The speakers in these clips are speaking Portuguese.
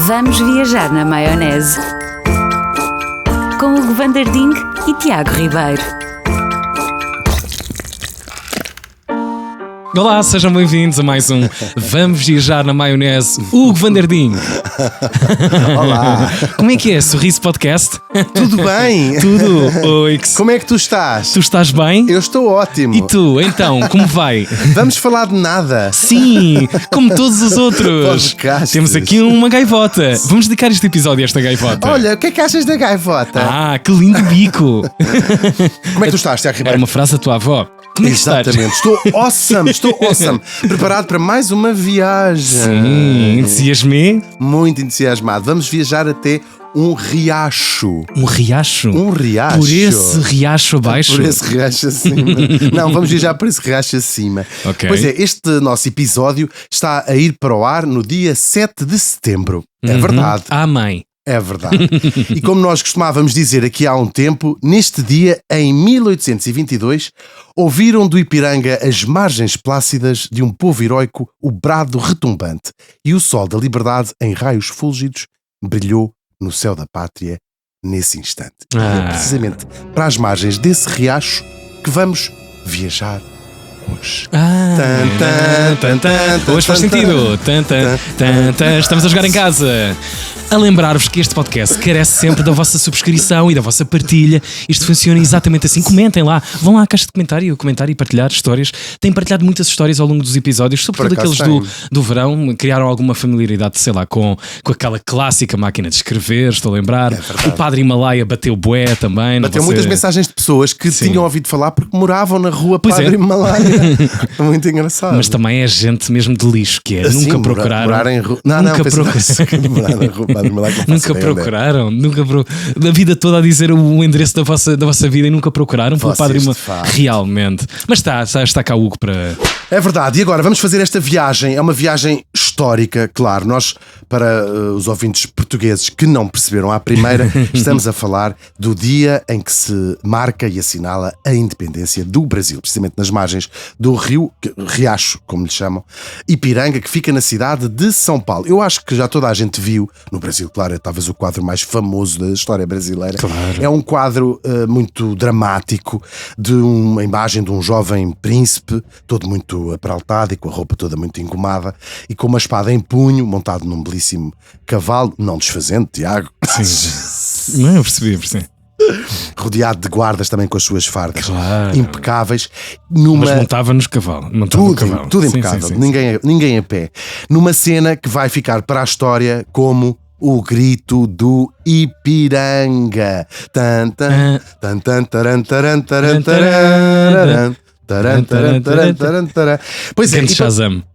Vamos viajar na maionese. Com Hugo Van der Ding e Tiago Ribeiro. Olá, sejam bem-vindos a mais um Vamos Viajar na Maionese, Hugo Van der Ding. Olá. Como é que é? Sorriso Podcast? Tudo bem? Tudo. Oi. Como é que tu estás? Tu estás bem? Eu estou ótimo. E tu, então, como vai? Vamos falar de nada. Sim, como todos os outros. Podcastes. Temos aqui uma gaivota. Vamos dedicar este episódio a esta gaivota. Olha, o que é que achas da gaivota? Ah, que lindo bico. Como é que tu estás, Tiago Ribeiro? Era uma frase da tua avó. Como é que estás? Exatamente, estou awesome. Preparado para mais uma viagem. Sim, entusiasmei. Muito entusiasmado. Vamos viajar até um riacho. Um riacho? Um riacho. Por esse riacho abaixo? Por esse riacho acima. Não, vamos viajar por esse riacho acima. Ok. Pois é, este nosso episódio está a ir para o ar no dia 7 de setembro. É verdade. Amém. É verdade. E como nós costumávamos dizer aqui há um tempo, neste dia, em 1822, ouviram do Ipiranga as margens plácidas de um povo heroico, o brado retumbante, e o sol da liberdade, em raios fúlgidos, brilhou no céu da pátria nesse instante. E é precisamente para as margens desse riacho que vamos viajar hoje. Hoje faz sentido. Estamos a jogar em casa. A lembrar-vos que este podcast carece sempre da vossa subscrição e da vossa partilha. Isto funciona exatamente assim. Comentem lá, vão lá à caixa de comentar e partilhar histórias. Têm partilhado muitas histórias ao longo dos episódios, sobretudo aqueles do verão. Criaram alguma familiaridade, sei lá, com aquela clássica máquina de escrever. Estou a lembrar. O Padre Himalaia bateu bué também. Bateu muitas mensagens de pessoas que tinham ouvido falar porque moravam na rua Padre Himalaia. Muito engraçado. Mas também é gente mesmo de lixo, que é. Assim, Nunca procuraram. Morar em rua. Nunca procuraram. Da vida toda a dizer o endereço da vossa vida e nunca procuraram pelo Padre Himalaia. Realmente. Mas está cá o Hugo para. É verdade. E agora vamos fazer esta viagem. É uma viagem histórica, claro. Nós, para os ouvintes portugueses que não perceberam à primeira, estamos a falar do dia em que se marca e assinala a independência do Brasil, precisamente nas margens do rio Riacho, como lhe chamam, Ipiranga, que fica na cidade de São Paulo. Eu acho que já toda a gente viu no Brasil, claro, é talvez o quadro mais famoso da história brasileira. Claro. É um quadro muito dramático de uma imagem de um jovem príncipe, todo muito apraltado e com a roupa toda muito engomada e com uma espada em punho, montado num belíssimo cavalo, não desfazendo, Tiago. Sim. Não, eu percebi. Rodeado de guardas também com as suas fardas impecáveis. Mas montava nos cavalos. Tudo impecável, Sim. Ninguém a pé. Numa cena que vai ficar para a história como o grito do Ipiranga. Pois é,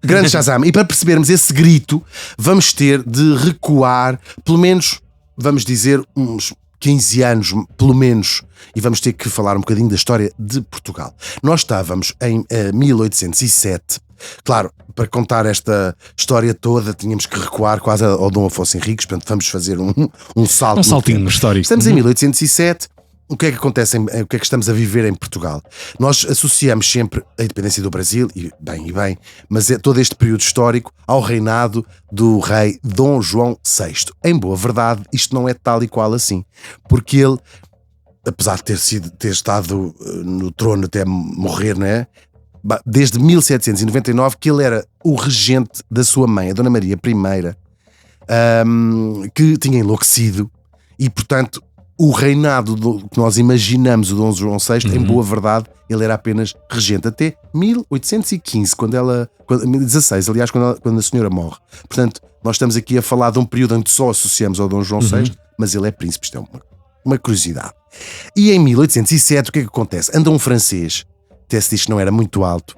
grande Shazam. E para percebermos esse grito, vamos ter de recuar, pelo menos, vamos dizer, uns 15 anos, pelo menos, e vamos ter que falar um bocadinho da história de Portugal. Nós estávamos em 1807. Claro, para contar esta história toda tínhamos que recuar quase ao Dom Afonso Henriques, portanto vamos fazer um salto. Um saltinho histórico. Estamos em 1807. O que é que acontece? O que é que estamos a viver em Portugal? Nós associamos sempre a independência do Brasil, e bem, mas é todo este período histórico ao reinado do rei Dom João VI. Em boa verdade, isto não é tal e qual assim, porque ele, apesar de ter estado no trono até morrer, não é? Desde 1799 que ele era o regente da sua mãe, a Dona Maria I, que tinha enlouquecido e, portanto, o reinado que nós imaginamos, o Dom João VI, em boa verdade, ele era apenas regente até 1815, 16, aliás, quando a senhora morre. Portanto, nós estamos aqui a falar de um período em que só associamos ao Dom João VI, mas ele é príncipe, isto é uma curiosidade. E em 1807, o que é que acontece? Anda um francês, até se diz que não era muito alto,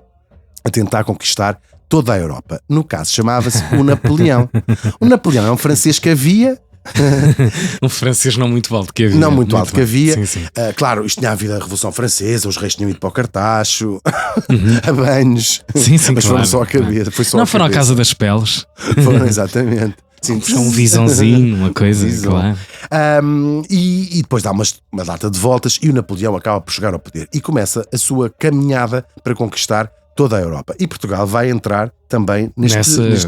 a tentar conquistar toda a Europa. No caso, chamava-se o Napoleão. O Napoleão é um francês que havia... Um francês não muito alto que havia. Não muito alto que havia. Sim. Claro, isto tinha havido a Revolução Francesa, os reis tinham ido para o Cartacho, a banhos. Sim, mas claro. Foram só a cabeça. Não foram à Casa das Peles. Foram, exatamente. Sim. Um visãozinho, uma coisa, claro. E depois dá uma data de voltas e o Napoleão acaba por chegar ao poder e começa a sua caminhada para conquistar toda a Europa. E Portugal vai entrar também neste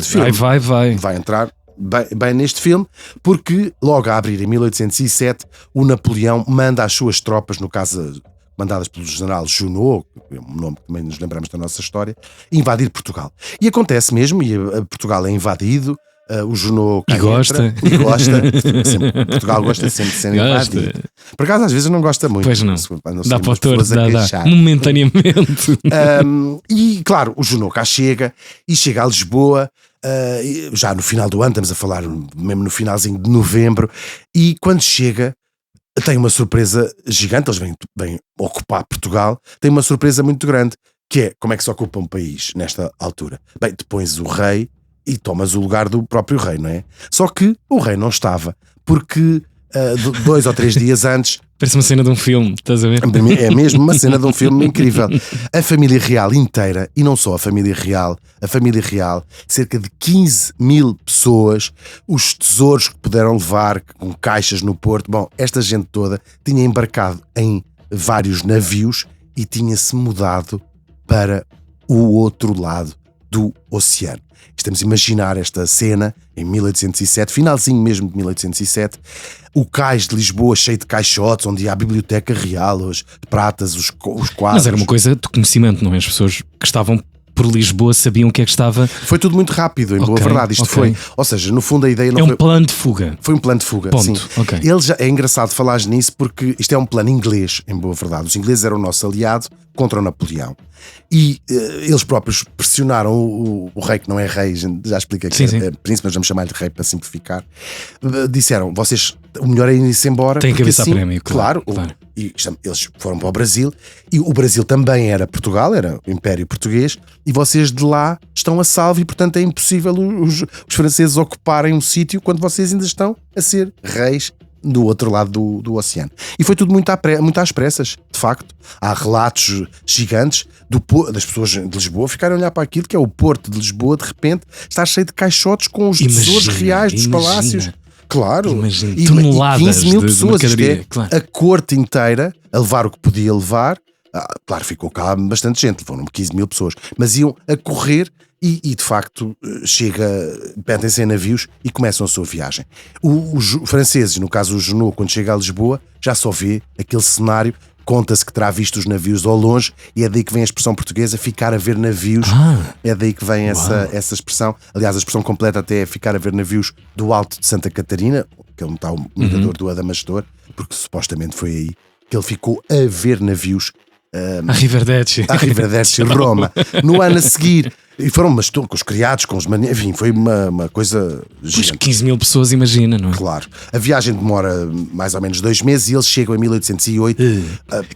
filme. Vai. Vai entrar bem neste filme, porque logo a abrir em 1807 o Napoleão manda as suas tropas, no caso mandadas pelo general Junot, um nome que também nos lembramos da nossa história, invadir Portugal. E acontece mesmo, e Portugal é invadido. O Junot E gosta. Portugal gosta sempre de ser invadido. Por acaso às vezes não gosta muito. Pois não. Dá para o torto, dá. Momentaneamente. E claro, o Junot cá chega e chega a Lisboa. Já no final do ano, estamos a falar mesmo no finalzinho de novembro, e quando chega tem uma surpresa gigante. Eles vêm ocupar Portugal, tem uma surpresa muito grande, que é: como é que se ocupa um país nesta altura? Bem, tu pões o rei e tomas o lugar do próprio rei, não é? Só que o rei não estava, porque 2 ou 3 dias antes... Parece uma cena de um filme, estás a ver? É mesmo uma cena de um filme incrível. A família real inteira, e não só a família real, cerca de 15 mil pessoas, os tesouros que puderam levar com caixas no porto. Bom, esta gente toda tinha embarcado em vários navios e tinha-se mudado para o outro lado do oceano. Estamos a imaginar esta cena em 1807, finalzinho mesmo de 1807, o cais de Lisboa cheio de caixotes, onde há a biblioteca real, as pratas, os quadros. Mas era uma coisa de conhecimento, não é? As pessoas que estavam por Lisboa sabiam o que é que estava... Foi tudo muito rápido, em boa verdade. Isto foi, ou seja, no fundo a ideia não foi... É um plano de fuga. Foi um plano de fuga, ponto. Sim. Okay. É engraçado falar nisso porque isto é um plano inglês, em boa verdade. Os ingleses eram o nosso aliado contra o Napoleão. E eles próprios pressionaram o rei, que não é rei, já expliquei que é príncipe, mas vamos chamar-lhe rei para simplificar. Disseram: vocês, o melhor é ir-se embora. Tem cabeça assim, a prémio, claro. E eles foram para o Brasil, e o Brasil também era Portugal, era o Império Português, e vocês de lá estão a salvo, e portanto é impossível os franceses ocuparem um sítio quando vocês ainda estão a ser reis do outro lado do oceano. E foi tudo muito às pressas, de facto. Há relatos gigantes das pessoas de Lisboa ficarem a olhar para aquilo que é o Porto de Lisboa, de repente está cheio de caixotes com os tesouros reais dos palácios. Claro, e toneladas 15 mil pessoas, claro. A corte inteira a levar o que podia levar. Claro, ficou cá bastante gente, foram 15 mil pessoas, mas iam a correr e de facto metem-se em navios e começam a sua viagem. Os franceses, no caso o Junot, quando chega a Lisboa, já só vê aquele cenário. Conta-se que terá visto os navios ao longe, e é daí que vem a expressão portuguesa, ficar a ver navios. É daí que vem essa expressão. Aliás, a expressão completa até é ficar a ver navios do Alto de Santa Catarina, que é onde está o mirador do Adamastor, porque supostamente foi aí que ele ficou a ver navios a Riverdece, Roma. No ano a seguir, e foram com os criados, com os enfim, foi uma coisa gigante. Pois 15 mil pessoas, imagina, não é? Claro. A viagem demora mais ou menos 2 meses e eles chegam em 1808.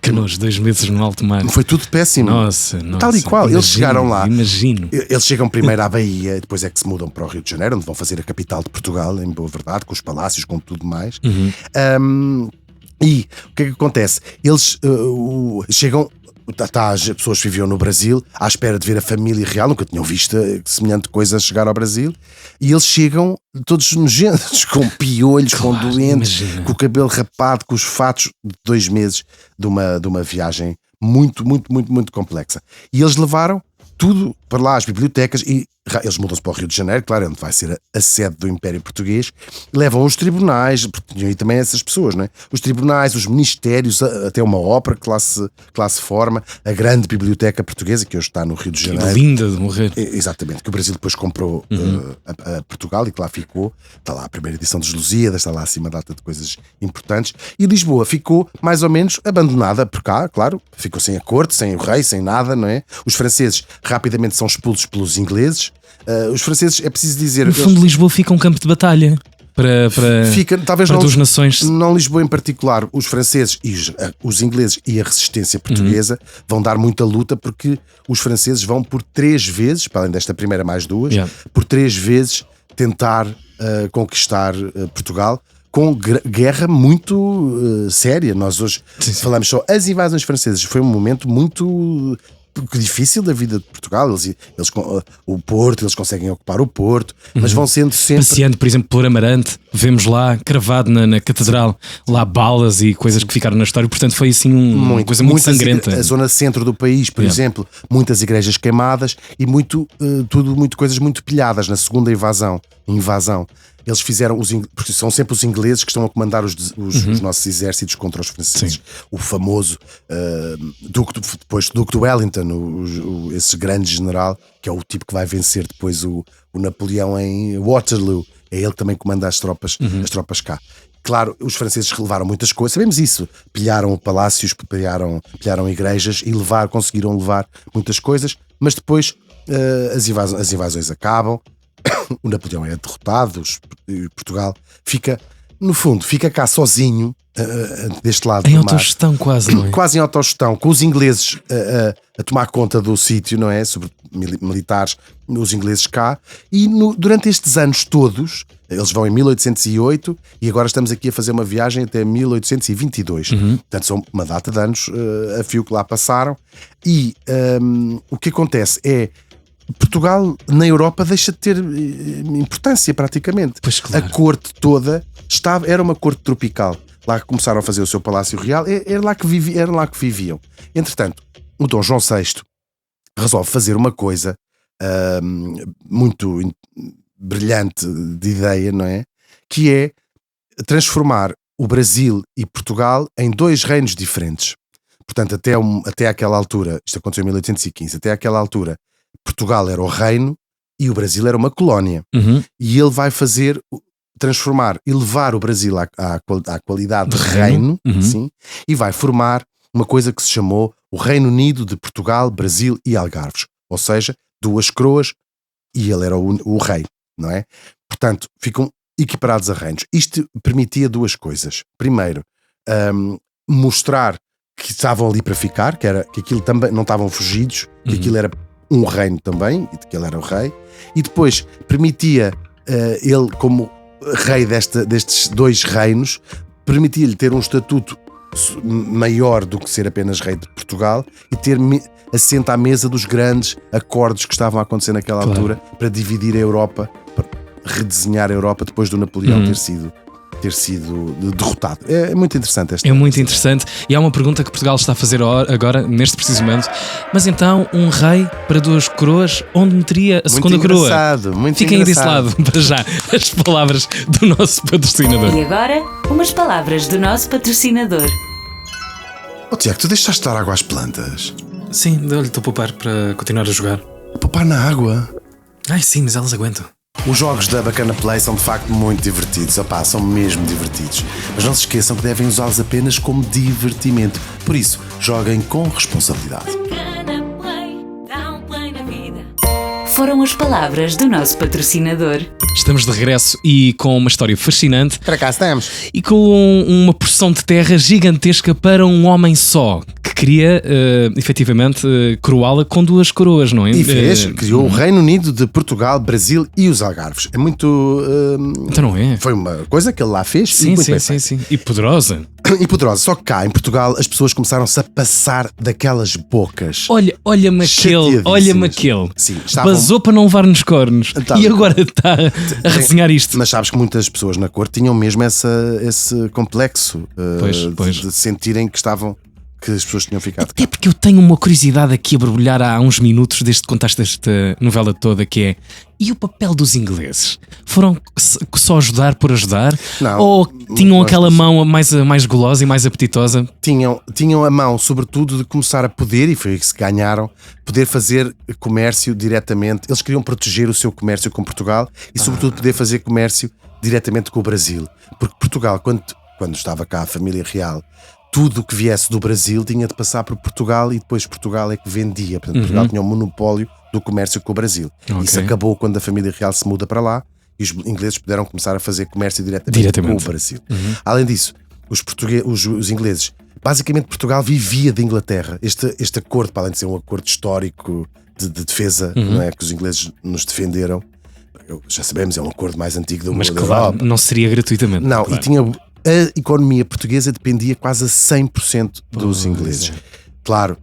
Que nojo, 2 meses no alto mar. Foi tudo péssimo. Nossa. Tal e qual. Eles chegaram lá. Imagino. Eles chegam primeiro à Bahia, depois é que se mudam para o Rio de Janeiro, onde vão fazer a capital de Portugal, em boa verdade, com os palácios, com tudo mais. E o que é que acontece? Eles chegam. As pessoas viviam no Brasil à espera de ver a família real, nunca tinham visto semelhante coisa chegar ao Brasil, e eles chegam todos nojentos, com piolhos, com doentes, com o cabelo rapado, com os fatos de 2 meses de uma viagem muito, muito, muito, muito complexa. E eles levaram tudo para lá, as bibliotecas, e eles mudam-se para o Rio de Janeiro, claro, onde vai ser a sede do Império Português. Levam os tribunais, porque tinham aí também essas pessoas, não é? Os tribunais, os ministérios, até uma ópera que lá se forma, a grande biblioteca portuguesa, que hoje está no Rio de Janeiro. Linda de morrer. Exatamente, que o Brasil depois comprou a Portugal e que lá ficou. Está lá a primeira edição dos Lusíadas, está lá assim uma data de coisas importantes. E Lisboa ficou mais ou menos abandonada por cá, claro, ficou sem a corte, sem o rei, sem nada, não é? Os franceses rapidamente são expulsos pelos ingleses. Os franceses, é preciso dizer... No fundo, Lisboa fica um campo de batalha talvez para não, duas nações. Não Lisboa em particular, os franceses e os ingleses e a resistência portuguesa vão dar muita luta, porque os franceses vão por 3 vezes, para além desta primeira mais 2, por 3 vezes tentar conquistar Portugal, com guerra muito séria. Nós hoje falamos só as invasões francesas. Foi um momento muito difícil da vida de Portugal. O Porto, eles conseguem ocupar o Porto, mas vão sendo sempre. Passeando, por exemplo, por Amarante, vemos lá, cravado na catedral, lá balas e coisas que ficaram na história. Portanto, foi assim uma coisa muito sangrenta. A zona centro do país, por exemplo, muitas igrejas queimadas e coisas muito pilhadas na segunda invasão. Eles fizeram, porque são sempre os ingleses que estão a comandar os nossos exércitos contra os franceses. Sim. O famoso depois Duque de Wellington, esse grande general, que é o tipo que vai vencer depois o Napoleão em Waterloo. É ele que também comanda as tropas cá. Claro, os franceses levaram muitas coisas, sabemos isso. Pilharam palácios, pilharam igrejas e conseguiram levar muitas coisas, mas depois as invasões acabam. O Napoleão é derrotado, Portugal fica cá sozinho deste lado em do autogestão, quase, não é? Quase em autogestão, com os ingleses a tomar conta do sítio, não é? Sobre militares, os ingleses cá, e durante estes anos todos, eles vão em 1808 e agora estamos aqui a fazer uma viagem até 1822. Portanto, são uma data de anos a fio que lá passaram, e o que acontece é Portugal na Europa deixa de ter importância praticamente. Pois, claro. A corte toda era uma corte tropical. Lá que começaram a fazer o seu palácio real, era lá que viviam. Entretanto, o Dom João VI resolve fazer uma coisa muito brilhante de ideia, não é? Que é transformar o Brasil e Portugal em dois reinos diferentes. Portanto, até aquela altura, isto aconteceu em 1815, até aquela altura Portugal era o reino e o Brasil era uma colónia. E ele vai transformar e levar o Brasil à qualidade de reino, sim, e vai formar uma coisa que se chamou o Reino Unido de Portugal, Brasil e Algarves. Ou seja, duas coroas, e ele era o rei, não é? Portanto, ficam equiparados a reinos. Isto permitia duas coisas. Primeiro, mostrar que estavam ali para ficar, que aquilo também não estavam fugidos, que aquilo era um reino também, e que ele era o rei, e depois permitia ele, como rei destes dois reinos, permitia-lhe ter um estatuto maior do que ser apenas rei de Portugal e ter assento à mesa dos grandes acordos que estavam a acontecer naquela altura, para dividir a Europa, para redesenhar a Europa depois do Napoleão ter sido derrotado. É muito interessante esta. É muito interessante. E há uma pergunta que Portugal está a fazer agora, neste preciso momento. Mas então, um rei para duas coroas, onde meteria a segunda coroa? Fiquem desse lado, para já, as palavras do nosso patrocinador. E agora, umas palavras do nosso patrocinador. Tiago, tu deixaste dar água às plantas? Sim, olha, estou a poupar para continuar a jogar. Poupar na água? Ai sim, mas elas aguentam. Os jogos da Bacana Play são de facto muito divertidos, são mesmo divertidos. Mas não se esqueçam que devem usá-los apenas como divertimento. Por isso, joguem com responsabilidade. Foram as palavras do nosso patrocinador. Estamos de regresso e com uma história fascinante. Para cá estamos. E com uma porção de terra gigantesca para um homem só, que queria, efetivamente, coroá-la com duas coroas, não é? E criou o Reino Unido de Portugal, Brasil e os Algarves. É muito... Então não é? Foi uma coisa que ele lá fez. Sim. E poderosa. E poderosa. Só que cá, em Portugal, as pessoas começaram-se a passar daquelas bocas. Olha-me aquele. Sim, Basou para não levar nos cornos. E agora está a resenhar isto. Mas sabes que muitas pessoas na corte tinham mesmo esse complexo de sentirem que as pessoas tinham ficado. Até porque eu tenho uma curiosidade aqui a borbulhar há uns minutos desde que contaste esta novela toda, que é: e o papel dos ingleses? Foram só ajudar por ajudar? Não, ou tinham aquela mão mais golosa e mais apetitosa? Tinham a mão, sobretudo, de começar a poder, e foi isso que ganharam, poder fazer comércio diretamente. Eles queriam proteger o seu comércio com Portugal e, sobretudo, poder fazer comércio diretamente com o Brasil. Porque Portugal, quando estava cá a família real, tudo o que viesse do Brasil tinha de passar por Portugal, e depois Portugal é que vendia. Portanto, Portugal tinha um monopólio do comércio com o Brasil. Okay. Isso acabou quando a família real se muda para lá e os ingleses puderam começar a fazer comércio diretamente. Com o Brasil. Além disso, os ingleses, basicamente Portugal vivia de Inglaterra. Este acordo, para além de ser um acordo histórico de defesa, não é, que os ingleses nos defenderam, já sabemos, é um acordo mais antigo do mundo. Mas claro, não seria gratuitamente. Não, claro. A economia portuguesa dependia quase a 100% dos ingleses. Claro,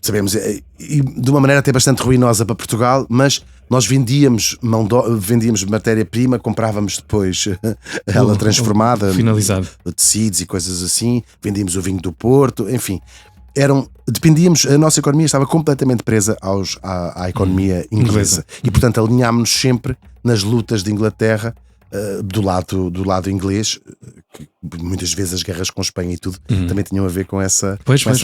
sabemos, e de uma maneira até bastante ruinosa para Portugal, mas nós vendíamos matéria-prima, comprávamos depois ela transformada, finalizado, tecidos e coisas assim, vendíamos o vinho do Porto, enfim. Dependíamos, a nossa economia estava completamente presa à economia inglesa. E portanto alinhámos-nos sempre nas lutas de Inglaterra, do lado inglês, que muitas vezes as guerras com Espanha e tudo também tinham a ver com essa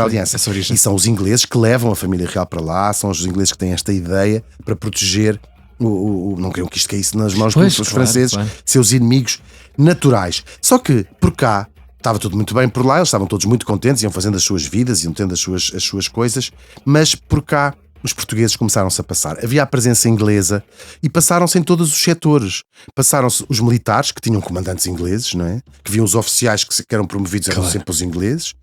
aliança. Essa origem. E são os ingleses que levam a família real para lá, são os ingleses que têm esta ideia para proteger não queriam que isto caísse nas mãos dos franceses, seus inimigos naturais. Só que por cá estava tudo muito bem, por lá eles estavam todos muito contentes, iam fazendo as suas vidas, iam tendo as suas coisas, mas por cá os portugueses começaram-se a passar. Havia a presença inglesa e passaram-se em todos os setores. Passaram-se os militares, que tinham comandantes ingleses, não é? Que viam os oficiais que eram promovidos, eram sempre os ingleses.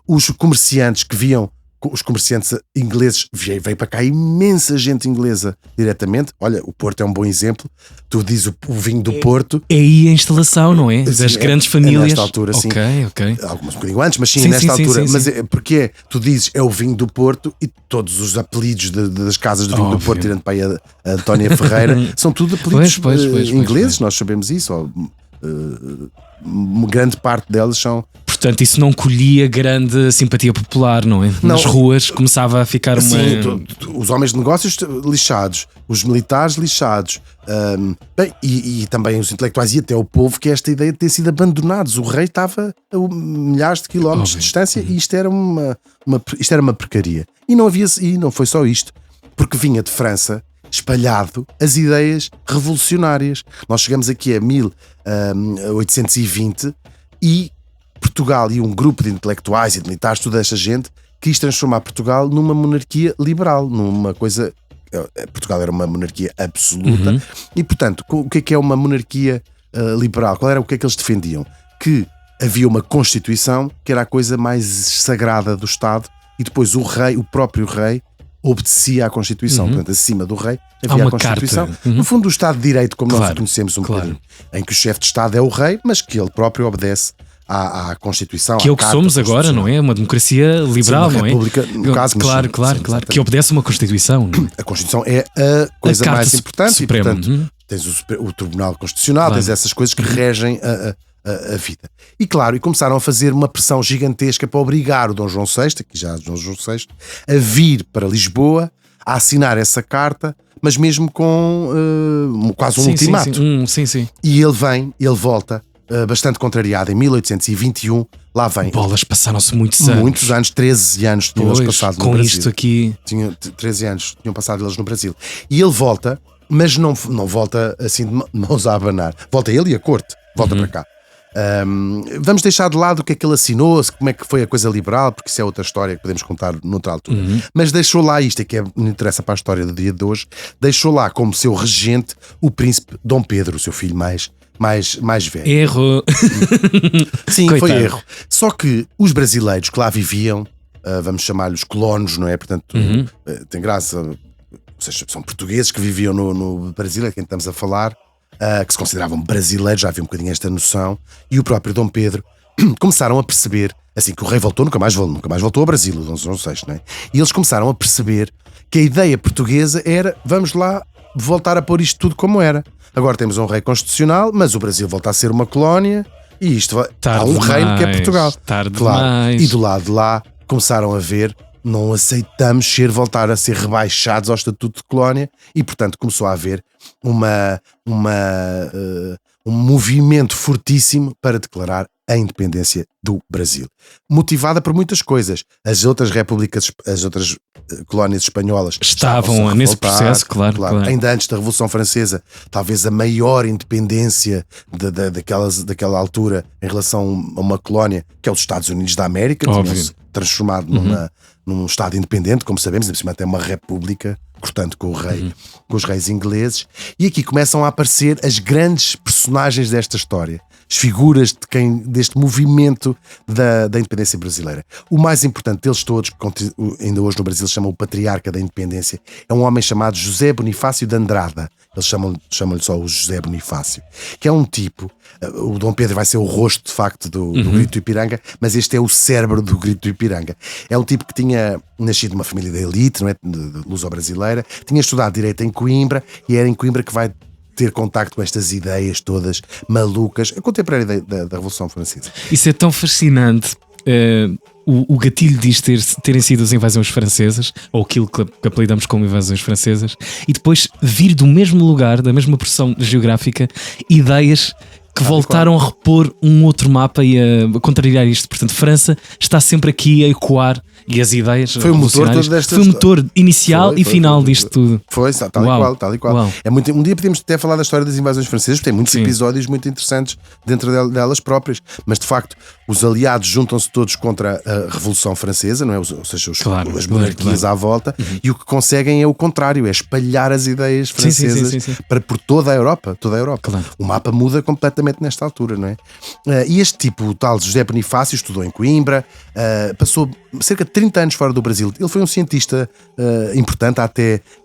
Os comerciantes que viam, os comerciantes ingleses, veio para cá imensa gente inglesa diretamente. Olha, o Porto é um bom exemplo. Tu dizes o vinho do Porto. É aí a instalação, não é? Das grandes famílias. Nesta altura, sim. Ok. Alguns um bocadinho antes, mas sim, nesta altura. Mas porque tu dizes é o vinho do Porto e todos os apelidos das casas do vinho do Porto, tirando para aí a Antónia Ferreira, são tudo apelidos ingleses, nós sabemos isso. Grande parte delas são. Portanto, isso não colhia grande simpatia popular, não é? Nas ruas começava a ficar uma... Sim, os homens de negócios lixados, os militares lixados, e também os intelectuais e até o povo, que esta ideia de ter sido abandonados. O rei estava a milhares de quilómetros de distância e isto era uma porcaria. E não foi só isto, porque vinha de França espalhado as ideias revolucionárias. Nós chegamos aqui a 1820 e Portugal e um grupo de intelectuais e de militares, toda esta gente, quis transformar Portugal numa monarquia liberal, numa coisa... Portugal era uma monarquia absoluta e, portanto, o que é uma monarquia liberal? O que é que eles defendiam? Que havia uma Constituição que era a coisa mais sagrada do Estado e depois o próprio rei obedecia à Constituição. Portanto, acima do rei havia a Constituição. No fundo, o Estado de Direito, como nós o conhecemos bocadinho, em que o chefe de Estado é o rei, mas que ele próprio obedece à Constituição. Que é o que somos agora, não é? Uma democracia liberal, uma não é? república, no caso, claro, que obedece a uma Constituição. Não é? A Constituição é a coisa mais importante Suprema. E, portanto, tens o Tribunal Constitucional, tens essas coisas que regem a vida. E claro, começaram a fazer uma pressão gigantesca para obrigar o Dom João VI, aqui já Dom João VI, a vir para Lisboa, a assinar essa carta, mas mesmo com quase um ultimato. Sim. E ele volta bastante contrariado em 1821, lá vem. Bolas, passaram-se muitos anos. Muitos anos, 13 anos tinham eles passado no Brasil. Com isto aqui... 13 anos tinham passado eles no Brasil. E ele volta, mas não volta assim de mãos a abanar. Volta ele e a corte, volta para cá. Vamos deixar de lado o que é que ele assinou, como é que foi a coisa liberal, porque isso é outra história que podemos contar noutra altura. Mas deixou lá isto, que não interessa para a história do dia de hoje, deixou lá como seu regente o príncipe Dom Pedro, o seu filho mais velho. Erro. Sim, foi erro. Só que os brasileiros que lá viviam, vamos chamar-lhes colonos, não é? Portanto, tem graça, ou seja, são portugueses que viviam no Brasil, é quem estamos a falar, que se consideravam brasileiros, já havia um bocadinho esta noção, e o próprio Dom Pedro começaram a perceber, assim que o rei voltou, nunca mais voltou ao Brasil, o Dom João VI, não é? E eles começaram a perceber que a ideia portuguesa era, vamos lá voltar a pôr isto tudo como era. Agora temos um rei constitucional, mas o Brasil volta a ser uma colónia e há um reino que é Portugal. Claro. E do lado de lá começaram a ver, não aceitamos voltar a ser rebaixados ao estatuto de colónia e, portanto, começou a haver um movimento fortíssimo para declarar a independência do Brasil, motivada por muitas coisas. As outras repúblicas, as outras colónias espanholas estavam nesse processo, claro. Ainda antes da Revolução Francesa, talvez a maior independência daquela altura em relação a uma colónia, que é os Estados Unidos da América, tinham-se transformado num Estado independente, como sabemos, até uma república, portanto, com os reis ingleses. E aqui começam a aparecer as grandes personagens desta história. figuras deste movimento da independência brasileira. O mais importante deles todos, que ainda hoje no Brasil chamam o patriarca da independência, é um homem chamado José Bonifácio de Andrada. Eles chamam-lhe só o José Bonifácio, que é um tipo, o Dom Pedro vai ser o rosto de facto do Grito do Ipiranga, mas este é o cérebro do Grito do Ipiranga. É um tipo que tinha nascido numa família da elite, não é? De luso-brasileira, tinha estudado Direito em Coimbra e era em Coimbra que vai ter contacto com estas ideias todas malucas, a contemporânea da Revolução Francesa. Isso é tão fascinante. O gatilho disto terem sido as invasões francesas, ou aquilo que apelidamos como invasões francesas, e depois vir do mesmo lugar, da mesma porção geográfica, ideias que voltaram a repor um outro mapa e a contrariar isto. Portanto, França está sempre aqui a ecoar, e as ideias foi o motor foi o motor inicial e final disto tudo. Foi, tal e qual. Uau. É muito, um dia podíamos até falar da história das invasões francesas, porque tem muitos episódios muito interessantes dentro delas próprias, mas de facto os aliados juntam-se todos contra a Revolução Francesa, não é? Ou seja, as monarquias à volta, e o que conseguem é o contrário, é espalhar as ideias francesas por toda a Europa. Claro. O mapa muda completamente nesta altura, não é? E este tipo, o tal José Bonifácio, estudou em Coimbra, passou cerca de 30 anos fora do Brasil. Ele foi um cientista importante,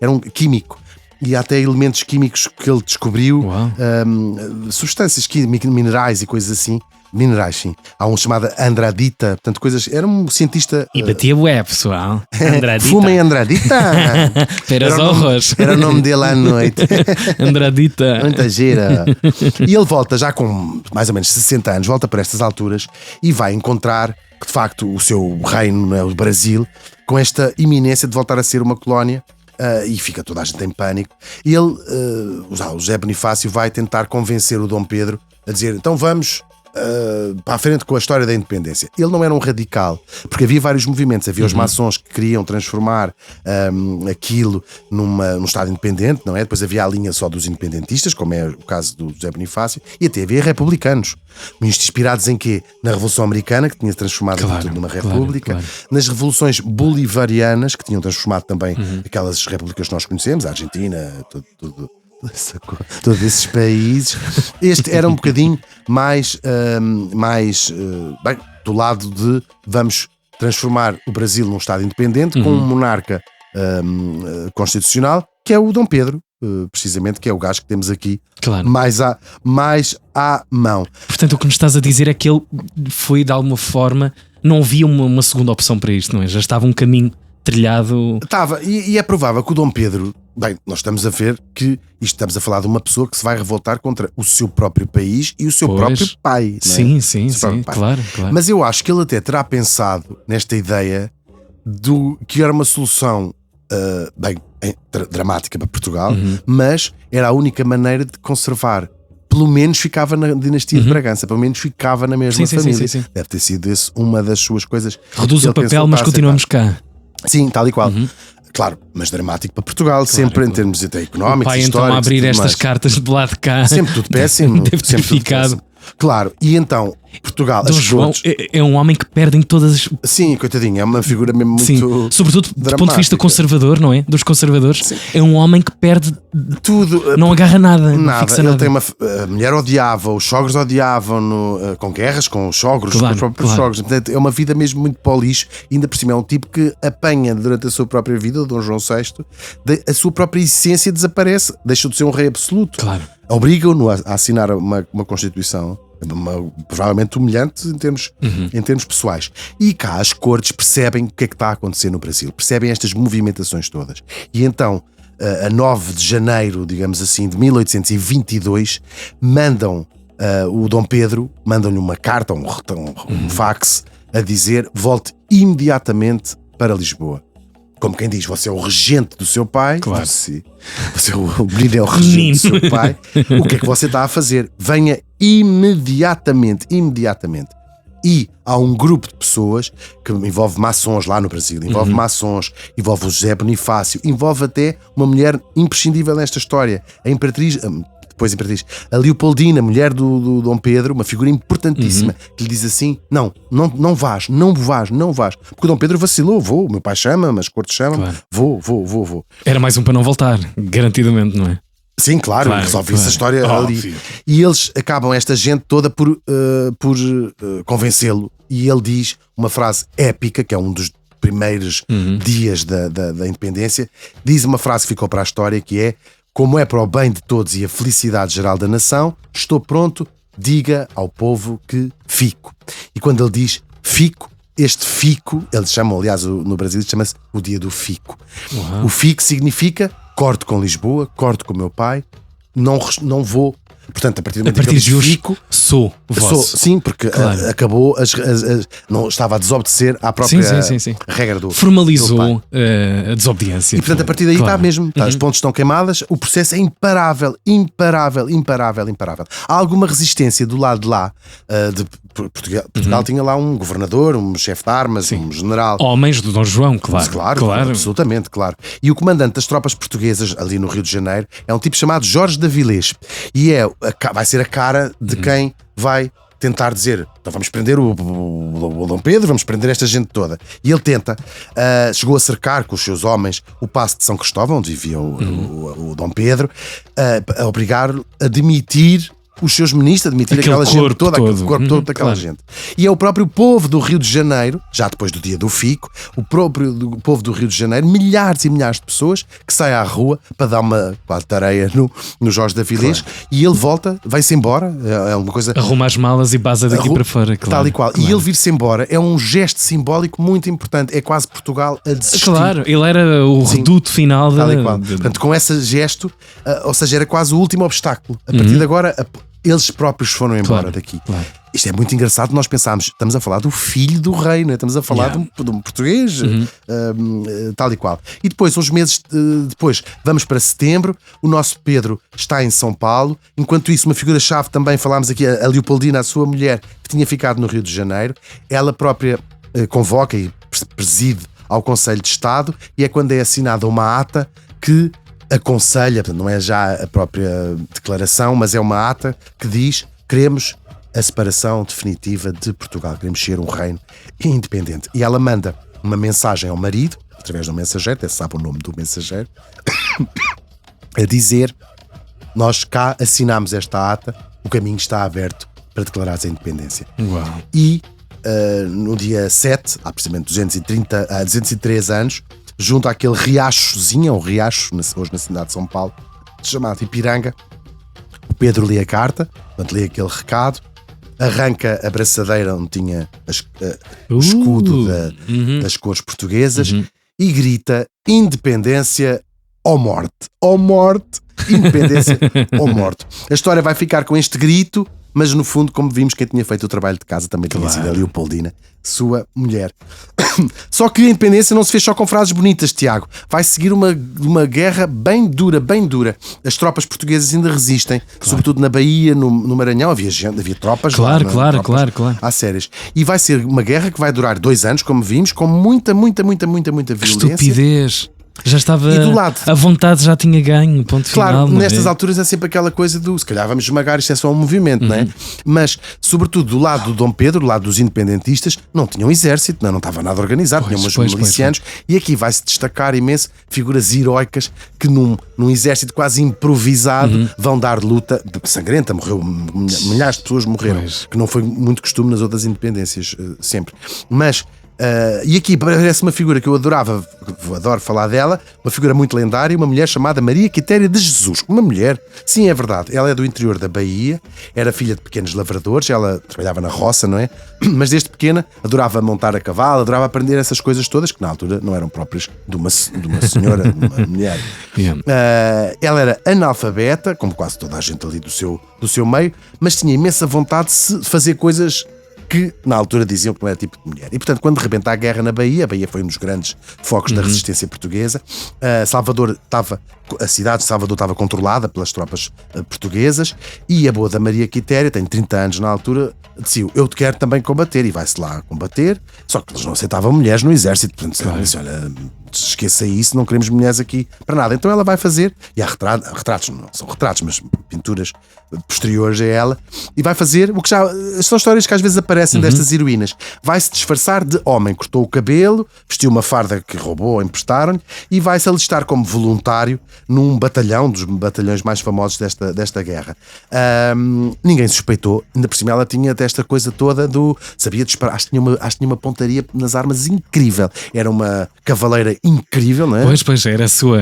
era um químico, e há até elementos químicos que ele descobriu, substâncias químicas, minerais e coisas assim. Minerais, sim. Há um chamado Andradita, portanto, coisas. Era um cientista. E batia bué, pessoal. Andradita. Fumem Andradita! Era o nome dele à noite. Andradita. Muita gira. E ele volta já com mais ou menos 60 anos, volta para estas alturas e vai encontrar que de facto o seu reino, o Brasil, com esta iminência de voltar a ser uma colónia. E fica toda a gente em pânico. E ele, o José Bonifácio, vai tentar convencer o Dom Pedro a dizer: então vamos para a frente com a história da independência. Ele não era um radical, porque havia vários movimentos. Havia os maçons que queriam transformar aquilo num Estado independente, não é? Depois havia a linha só dos independentistas, como é o caso do José Bonifácio, e até havia republicanos, inspirados em quê? Na Revolução Americana, que tinha transformado tudo numa república, nas revoluções bolivarianas, que tinham transformado também aquelas repúblicas que nós conhecemos, a Argentina, todos esses países. Este era um bocadinho mais bem, do lado de vamos transformar o Brasil num Estado independente com um monarca constitucional, que é o Dom Pedro, precisamente, que é o gajo que temos aqui mais à mão. Portanto, o que nos estás a dizer é que ele foi, de alguma forma, não havia uma segunda opção para isto, não é? Já estava um caminho trilhado. Estava, e é provável que o Dom Pedro, bem, nós estamos a ver que estamos a falar de uma pessoa que se vai revoltar contra o seu próprio país e o seu próprio pai. Sim, claro. Mas eu acho que ele até terá pensado nesta ideia que era uma solução dramática para Portugal, mas era a única maneira de conservar. Pelo menos ficava na dinastia de Bragança, pelo menos ficava na mesma família. Sim. Deve ter sido uma das suas coisas. Reduz o papel, mas continuamos cá. Sim, tal e qual. Claro, mas dramático para Portugal, sempre em termos até económicos, o pai históricos. Então a abrir estas cartas de lado de cá. Sempre tudo péssimo. Deve ter ficado. Claro, e então Portugal, Dom João é um homem que perde em todas as... Sim, coitadinho, é uma figura mesmo muito sobretudo dramática. do ponto de vista conservador, não é? Dos conservadores. Sim. É um homem que perde tudo, não agarra nada. Não fixa ele nada. Tem a mulher odiava, os sogros odiavam com guerras com os sogros, com os próprios sogros. Portanto, é uma vida mesmo muito para o lixo. E ainda por cima é um tipo que apanha durante a sua própria vida, o Dom João VI, a sua própria essência desaparece, deixa de ser um rei absoluto. Claro. Obrigam-no a assinar uma Constituição provavelmente humilhante em termos pessoais. E cá as cortes percebem o que é que está a acontecer no Brasil, percebem estas movimentações todas. E então, a 9 de janeiro, digamos assim, de 1822, mandam o Dom Pedro, mandam-lhe uma carta, um fax, a dizer: volte imediatamente para Lisboa. Como quem diz, você é o regente do seu pai, claro. Você o menino é o regente do seu pai. O que é que você está a fazer? Venha imediatamente. E há um grupo de pessoas que envolve maçons lá no Brasil, envolve maçons, envolve o José Bonifácio, envolve até uma mulher imprescindível nesta história, a Imperatriz, a Leopoldina, mulher do Dom Pedro, uma figura importantíssima, que lhe diz assim: não vás. Porque o Dom Pedro vacilou, o meu pai chama-me, as cortes chamam-me, claro. Vou. Era mais um para não voltar, garantidamente, não é? Sim, claro, Claro, resolve-se a claro. história ali. Óbvio. E eles acabam, esta gente toda, por convencê-lo. E ele diz uma frase épica, que é um dos primeiros dias da independência. Diz uma frase que ficou para a história, que é: como é para o bem de todos e a felicidade geral da nação, estou pronto, diga ao povo que fico. E quando ele diz fico, este fico, eles chamam, aliás, no Brasil chama-se o dia do fico. O fico significa: corto com Lisboa, corto com o meu pai, não vou. Portanto, a partir do momento que ele diz hoje fico, sou vosso. sim, porque Claro. acabou, não estava a desobedecer à própria Sim. regra do pai. Formalizou a desobediência. E portanto, a partir daí Claro. está mesmo. As pontes estão queimadas, o processo é imparável. Há alguma resistência do lado de lá. Portugal tinha lá um governador, um chefe de armas, um general. Homens do Dom João, claro. Claro, absolutamente, claro. E o comandante das tropas portuguesas ali no Rio de Janeiro é um tipo chamado Jorge de Avilés. E vai ser a cara de quem vai tentar dizer: então vamos prender o Dom Pedro, vamos prender esta gente toda. E ele tenta, chegou a cercar com os seus homens o Paço de São Cristóvão, onde vivia o Dom Pedro, a obrigar-o a demitir os seus ministros, admitir Aquele aquela gente corpo toda, todo. aquele corpo todo daquela Claro. gente. E é o próprio povo do Rio de Janeiro, já depois do dia do fico, o próprio povo do Rio de Janeiro, milhares e milhares de pessoas que saem à rua para dar uma tareia no Jorge de Avilés, e ele volta, vai-se embora, é uma coisa... Arruma as malas e baza daqui para fora, claro. Tal e qual. Claro. E ele vir-se embora é um gesto simbólico muito importante. É quase Portugal a desistir. Claro, ele era o reduto final Tal e qual. Portanto, com esse gesto, ou seja, era quase o último obstáculo. A partir de agora, eles próprios foram embora daqui. Claro. Isto é muito engraçado. Nós pensámos, estamos a falar do filho do rei, né? Estamos a falar de um português, tal e qual. E depois, uns meses depois, vamos para setembro. O nosso Pedro está em São Paulo. Enquanto isso, uma figura-chave também, falámos aqui, a Leopoldina, a sua mulher, que tinha ficado no Rio de Janeiro. Ela própria convoca e preside ao Conselho de Estado, e é quando é assinada uma ata que aconselha, portanto, não é já a própria declaração, mas é uma ata que diz: queremos a separação definitiva de Portugal, queremos ser um reino independente. E ela manda uma mensagem ao marido, através de um mensageiro, até se sabe o nome do mensageiro, a dizer: nós cá assinamos esta ata, o caminho está aberto para declarar a independência. Uau. E no dia 7, há precisamente 203 anos, junto àquele riachozinho, um riacho, hoje na cidade de São Paulo, chamado Ipiranga, o Pedro lê a carta, portanto, lê aquele recado, arranca a braçadeira onde tinha o escudo das cores portuguesas e grita: independência ou morte. Ou morte, independência ou morte. A história vai ficar com este grito, mas no fundo, como vimos, quem tinha feito o trabalho de casa também tinha sido a Leopoldina, sua mulher. Só que a independência não se fez só com frases bonitas, Tiago. Vai seguir uma guerra bem dura, bem dura. As tropas portuguesas ainda resistem, sobretudo na Bahia, no Maranhão. Havia tropas lá. Claro. Há sérias. E vai ser uma guerra que vai durar 2 anos, como vimos, com muita violência. Estupidez. Já estava. E do lado. A vontade já tinha ganho, ponto Claro, final. não é? nestas alturas é sempre aquela coisa do se calhar vamos esmagar, isto é só um movimento, não é? Mas, sobretudo do lado do Dom Pedro, do lado dos independentistas, não tinham exército, não estava nada organizado, tinham umas milicianos, e aqui vai-se destacar imenso figuras heroicas que num exército quase improvisado vão dar luta sangrenta. Milhares de pessoas morreram, que não foi muito costume nas outras independências, sempre. Mas e aqui aparece uma figura que eu adoro falar dela, uma figura muito lendária, uma mulher chamada Maria Quitéria de Jesus. Uma mulher, sim, é verdade, ela é do interior da Bahia, era filha de pequenos lavradores, ela trabalhava na roça, não é? Mas desde pequena adorava montar a cavalo, adorava aprender essas coisas todas que na altura não eram próprias de uma senhora, de uma mulher. Ela era analfabeta, como quase toda a gente ali do seu meio, mas tinha imensa vontade de fazer coisas que na altura diziam que não era tipo de mulher. E portanto, quando rebenta a guerra na Bahia, a Bahia foi um dos grandes focos da resistência portuguesa, a cidade de Salvador estava controlada pelas tropas portuguesas, e a boa da Maria Quitéria, tem 30 anos na altura, decidiu: eu te quero também combater, e vai-se lá combater, só que eles não aceitavam mulheres no exército, portanto, disse: olha, esqueça isso, não queremos mulheres aqui para nada. Então ela vai fazer, e há retratos, não são retratos, mas pinturas posteriores a ela, e vai fazer o que já são histórias que às vezes aparecem destas heroínas. Vai-se disfarçar de homem, cortou o cabelo, vestiu uma farda que roubou ou emprestaram-lhe, e vai-se alistar como voluntário num batalhão, dos batalhões mais famosos desta guerra. Ninguém suspeitou, ainda por cima ela tinha desta coisa toda sabia disparar, acho que tinha uma pontaria nas armas incrível, era uma cavaleira incrível, não é? Pois, era a sua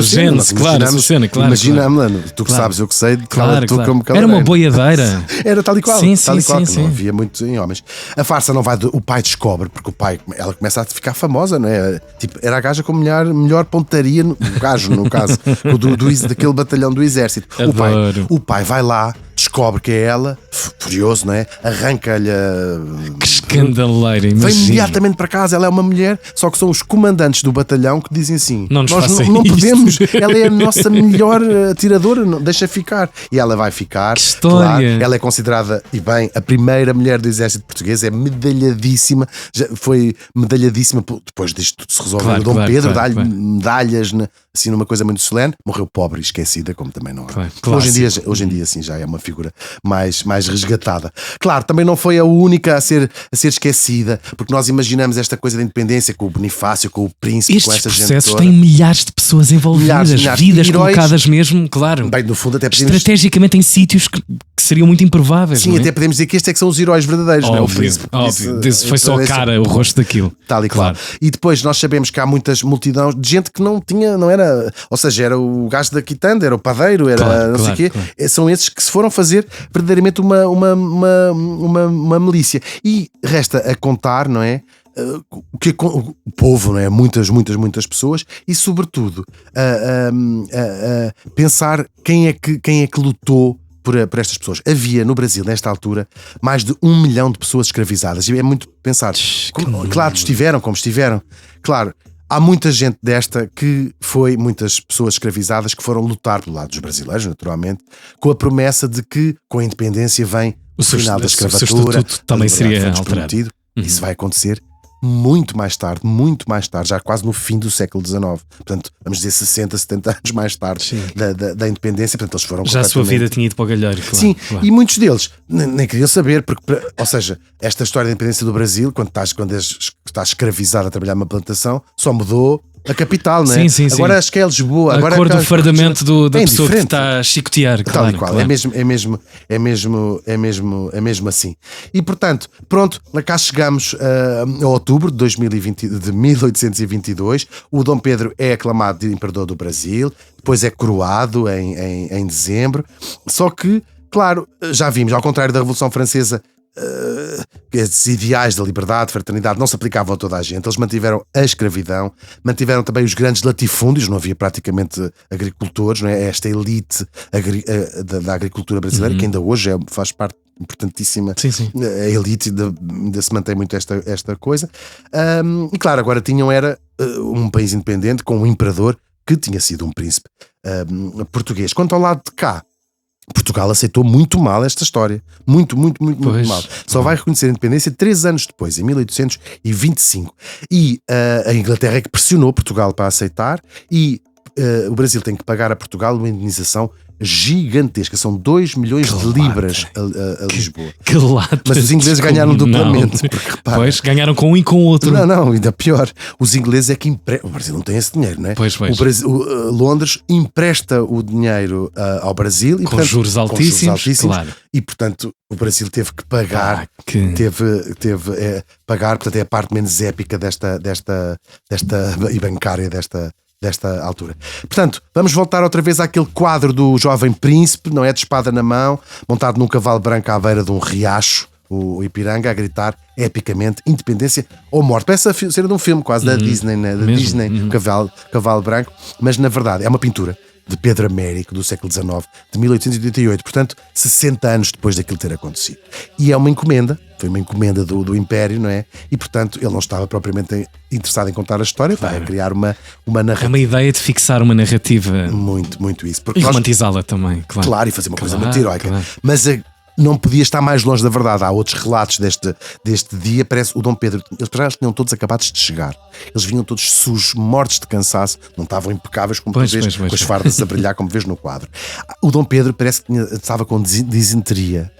gênese, claro, a sua cena, claro. Imagina-me, tu que sabes, eu que sei, claro. Como era uma boiadeira. Era tal e qual, sim, não havia muito em homens. A farsa não vai, o pai descobre, porque ela começa a ficar famosa, não é? Tipo, era a gaja com melhor pontaria, no caso, daquele batalhão do exército. O pai vai lá, descobre que é ela, furioso, não é? Arranca-lhe. Que escandaleira, imagina. Vem imediatamente para casa, ela é uma mulher, só que são os comandantes do batalhão que dizem assim: nós não podemos, ela é a nossa melhor atiradora, deixa ficar. E ela vai ficar. Que história! Claro, ela é considerada, e bem, a primeira mulher do exército português, é medalhadíssima, foi medalhadíssima depois disto tudo se resolveu. Claro, o Dom Pedro claro. medalhas, assim, numa coisa muito solene, morreu pobre e esquecida, como também não é. Claro, hoje em dia, assim, já é uma figura mais resgatada. Claro, também não foi a única a ser esquecida, porque nós imaginamos esta coisa da independência com o Bonifácio, com o príncipe, com essa gente toda. Estes processos têm milhares de pessoas envolvidas, milhares vidas de heróis, colocadas mesmo, claro. Bem, no fundo, até podemos... estrategicamente em sítios que seriam muito improváveis. Sim, não é? até podemos dizer que estes é que são os heróis verdadeiros, não é? O Óbvio, príncipe. foi só a cara, o rosto daquilo. Tal e claro. E depois nós sabemos que há muitas multidões de gente que não era, ou seja, era o gajo da quitanda, era o padeiro, era não sei o quê. Claro. São esses que se foram fazer verdadeiramente uma milícia. E resta a contar, não é? O povo, não é? Muitas pessoas, e sobretudo pensar quem é que lutou por estas pessoas. Havia no Brasil, nesta altura, mais de 1 milhão de pessoas escravizadas. E é muito pensar. Claro, estiveram como estiveram. Claro, há muita gente muitas pessoas escravizadas que foram lutar do lado dos brasileiros, naturalmente, com a promessa de que com a independência vem o final da escravatura. O seu estatuto também seria alterado. Isso vai acontecer muito mais tarde, já quase no fim do século XIX. Portanto, vamos dizer 60, 70 anos mais tarde da independência. Portanto, eles foram já a sua vida tinha ido para o galheiro. Claro, sim, claro. E muitos deles nem queriam saber, ou seja, esta história da independência do Brasil, quando estás escravizado a trabalhar numa plantação, só mudou a capital, não é? Sim. Agora acho que é Lisboa. A cor do fardamento da pessoa que está a chicotear. Tal e qual. Claro. É mesmo assim. E portanto, pronto, cá chegamos a outubro de 1822. O Dom Pedro é aclamado de Imperador do Brasil, depois é coroado em dezembro. Só que, claro, já vimos, ao contrário da Revolução Francesa, esses ideais da liberdade, fraternidade não se aplicavam a toda a gente. Eles mantiveram a escravidão, mantiveram também os grandes latifúndios, não havia praticamente agricultores, não é? Esta elite da agricultura brasileira, que ainda hoje faz parte importantíssima. Sim. A elite ainda se mantém muito esta coisa. E claro, agora era um país independente com um imperador que tinha sido um príncipe português. Quanto ao lado de cá, Portugal aceitou muito mal esta história. Muito mal. Só vai reconhecer a independência 3 anos depois, em 1825. E a Inglaterra é que pressionou Portugal para aceitar, e o Brasil tem que pagar a Portugal uma indenização gigantesca. São 2 milhões de libras a Lisboa. Que lata. Mas os ingleses ganharam duplamente. Porque, repara, pois, ganharam com um e com o outro. Não, ainda pior. Os ingleses é que o Brasil não tem esse dinheiro, não é? Pois. Londres empresta o dinheiro ao Brasil e, com portanto, juros altíssimos. Claro. E portanto o Brasil teve que pagar. Teve pagar, portanto é a parte menos épica desta e bancária desta altura. Portanto, vamos voltar outra vez àquele quadro do jovem príncipe, não é? De espada na mão, montado num cavalo branco à beira de um riacho, o Ipiranga, a gritar epicamente independência ou morte. Parece a cena de um filme quase da Disney, né? Cavalo branco, mas na verdade é uma pintura de Pedro Américo do século XIX, de 1888, portanto 60 anos depois daquilo ter acontecido. E é uma encomenda, foi uma encomenda do Império, não é? E portanto ele não estava propriamente interessado em contar a história, estava a criar uma narrativa. É uma ideia de fixar uma narrativa. Muito isso. E romantizá-la também, claro. Claro, e fazer uma coisa muito heroica. Claro. Mas não podia estar mais longe da verdade. Há outros relatos deste dia. Parece o Dom Pedro, eles para já tinham todos acabados de chegar. Eles vinham todos sujos, mortos de cansaço, não estavam impecáveis como tu vês, com as fardas a brilhar como vês no quadro. O Dom Pedro parece que estava com disenteria.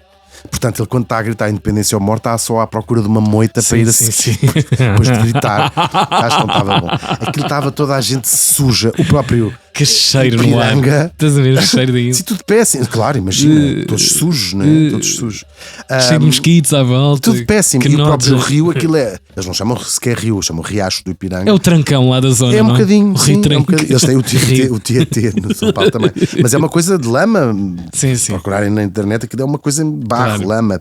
Portanto, ele quando está a gritar a independência ou morte, está só à procura de uma moita para ir a seguir. Depois de gritar, acho que não estava bom. Aquilo estava toda a gente suja. O próprio que cheiro no ar. Estás a ver o cheiro daí? Sim, tudo péssimo. Claro, imagina, todos sujos, né? Todos sujos. Cheio de mosquitos à volta. Tudo péssimo. E o próprio rio, aquilo é. Eles não chamam sequer rio, chamam Riacho do Ipiranga. É o Trancão lá da zona. É um não? bocadinho. O Sim, rio Trancão. Eles têm o Tietê no São Paulo também. Mas é uma coisa de lama. Sim. Procurarem na internet, aquilo é uma coisa em barro, lama,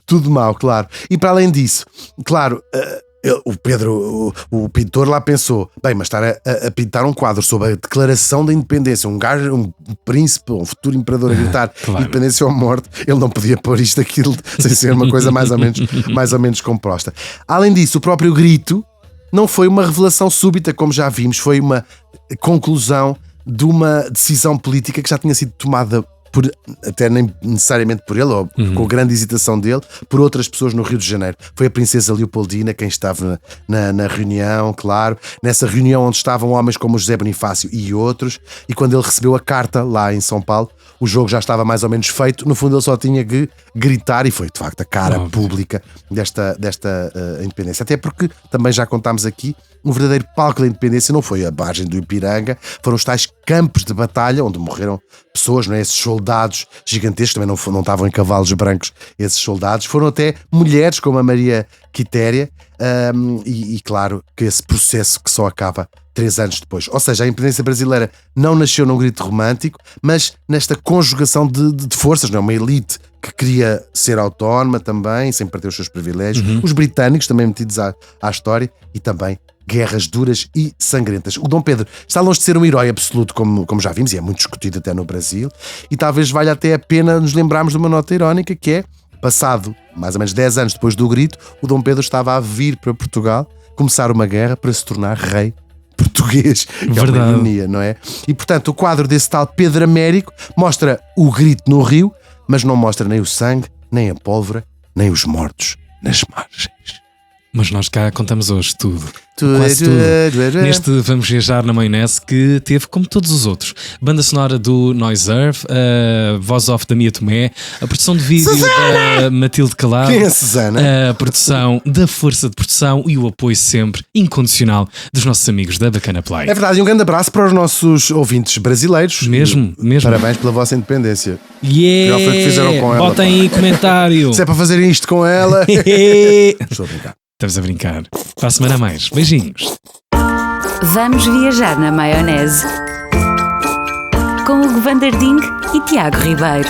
tudo mal, claro. E para além disso, claro. O Pedro, o pintor lá pensou, bem, mas estar a pintar um quadro sobre a declaração da independência, um príncipe, um futuro imperador a gritar independência ou morte, ele não podia pôr isto, aquilo, sem ser uma coisa mais ou menos composta. Além disso, o próprio grito não foi uma revelação súbita, como já vimos, foi uma conclusão de uma decisão política que já tinha sido tomada até nem necessariamente por ele, ou com grande hesitação dele, por outras pessoas no Rio de Janeiro. Foi a princesa Leopoldina quem estava na reunião, claro, nessa reunião onde estavam homens como o José Bonifácio e outros, e quando ele recebeu a carta lá em São Paulo, o jogo já estava mais ou menos feito. No fundo ele só tinha que gritar, e foi de facto a cara pública desta independência. Até porque, também já contámos aqui, o verdadeiro palco da independência não foi a margem do Ipiranga, foram os tais campos de batalha onde morreram pessoas, não é? Esses soldados gigantescos, também não estavam em cavalos brancos esses soldados, foram até mulheres como a Maria Quitéria, e claro que esse processo que só acaba 3 anos depois. Ou seja, a independência brasileira não nasceu num grito romântico, mas nesta conjugação de forças, não é? Uma elite que queria ser autónoma também, sem perder os seus privilégios, os britânicos também metidos à história, e também guerras duras e sangrentas. O Dom Pedro está longe de ser um herói absoluto, como já vimos, e é muito discutido até no Brasil, e talvez valha até a pena nos lembrarmos de uma nota irónica, que é, passado mais ou menos 10 anos depois do grito, o Dom Pedro estava a vir para Portugal, começar uma guerra para se tornar rei português. É uma ironia, não é? E portanto o quadro desse tal Pedro Américo mostra o grito no rio, mas não mostra nem o sangue, nem a pólvora, nem os mortos nas margens. Mas nós cá contamos hoje tudo. Quase tudo. Neste Vamos Viajar na Maionese, que teve, como todos os outros, banda sonora do Noise Earth, a voz off da Mia Tomé, a produção de vídeo da Matilde Calado, quem é a Susana? A produção da Força de Produção e o apoio sempre incondicional dos nossos amigos da Bacana Play. É verdade, e um grande abraço para os nossos ouvintes brasileiros. Mesmo. Parabéns pela vossa independência. Yeah! Foi o que fizeram com ela. Botem aí comentário. Se é para fazerem isto com ela. Estou a brincar. Estamos a brincar. Para a semana a mais. Beijinhos. Vamos viajar na maionese. Com Hugo Van der Ding e Tiago Ribeiro.